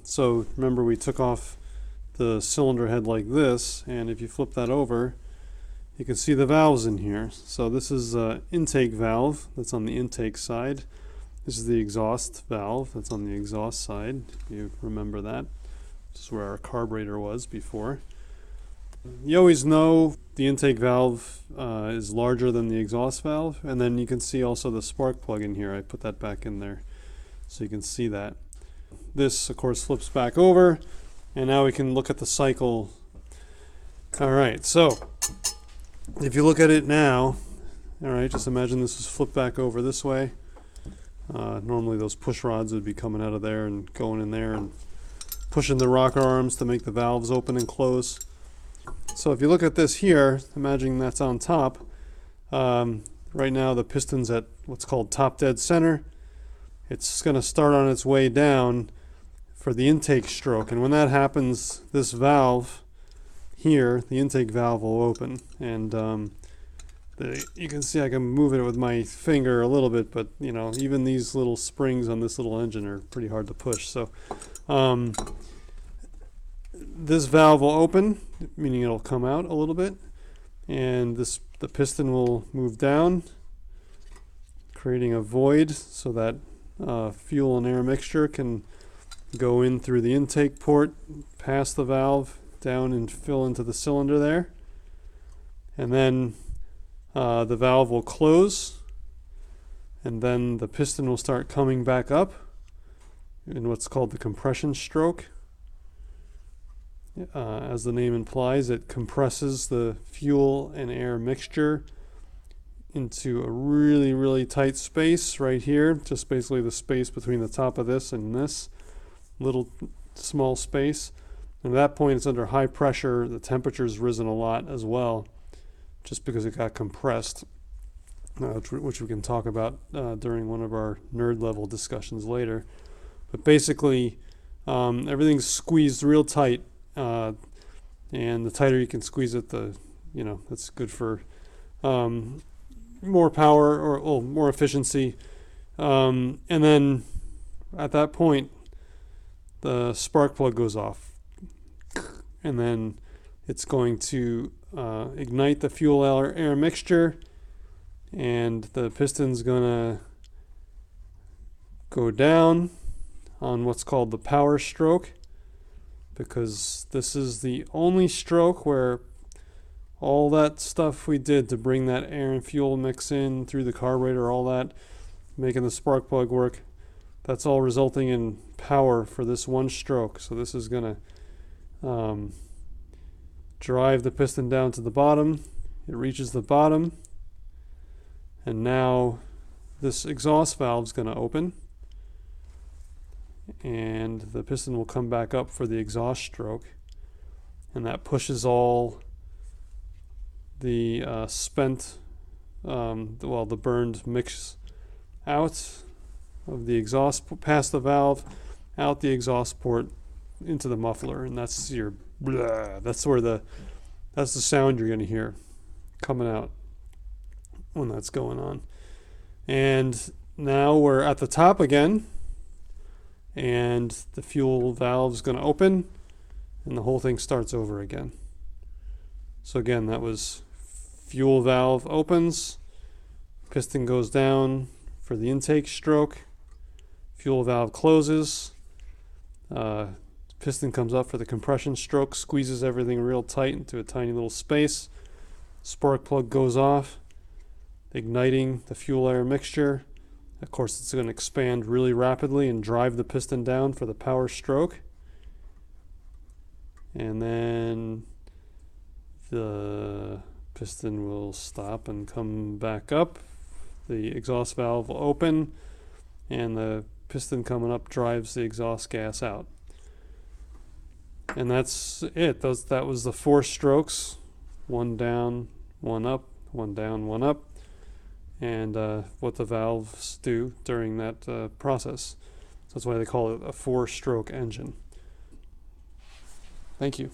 So remember, we took off the cylinder head like this, and if you flip that over, you can see the valves in here. So this is an intake valve that's on the intake side. This is the exhaust valve that's on the exhaust side, if you remember that. This is where our carburetor was before. You always know the intake valve is larger than the exhaust valve, and then you can see also the spark plug in here. I put that back in there so you can see that. This, of course, flips back over, and now we can look at the cycle. Alright, so if you look at it now, alright, just imagine this is flipped back over this way. Normally those push rods would be coming out of there and going in there and pushing the rocker arms to make the valves open and close. So if you look at this here, imagine that's on top. Right now the piston's at what's called top dead center. It's going to start on its way down for the intake stroke, and when that happens, this valve here, the intake valve, will open. And you can see I can move it with my finger a little bit, but you know, even these little springs on this little engine are pretty hard to push. So this valve will open, meaning it'll come out a little bit, and the piston will move down, creating a void so that fuel and air mixture can go in through the intake port, past the valve, down and fill into the cylinder there. And then the valve will close, and then the piston will start coming back up in what's called the compression stroke. As the name implies, it compresses the fuel and air mixture into a really, really tight space right here, just basically the space between the top of this and this little small space. And at that point, it's under high pressure. The temperature's risen a lot as well, just because it got compressed, which we can talk about during one of our nerd level discussions later. But basically, everything's squeezed real tight, and the tighter you can squeeze it, that's good for more power or more efficiency. And then at that point, the spark plug goes off, and then it's going to ignite the fuel air mixture, and the piston's gonna go down on what's called the power stroke, because this is the only stroke where all that stuff we did to bring that air and fuel mix in through the carburetor, all that, making the spark plug work, that's all resulting in power for this one stroke. So this is going to drive the piston down to the bottom. It reaches the bottom, and now this exhaust valve is going to open, and the piston will come back up for the exhaust stroke, and that pushes all the the burned mix out of the exhaust, past the valve, out the exhaust port, into the muffler, and that's your blah. That's the sound you're going to hear coming out when that's going on. And now we're at the top again, and the fuel valve's going to open, and the whole thing starts over again. So again, that was fuel valve opens, piston goes down for the intake stroke, fuel valve closes, piston comes up for the compression stroke, squeezes everything real tight into a tiny little space, spark plug goes off, igniting the fuel air mixture. Of course, it's going to expand really rapidly and drive the piston down for the power stroke. And then the piston will stop and come back up. The exhaust valve will open, and the piston coming up drives the exhaust gas out. And that's it. That was the 4 strokes. One down, one up, one down, one up. And what the valves do during that process. So that's why they call it a 4-stroke engine. Thank you.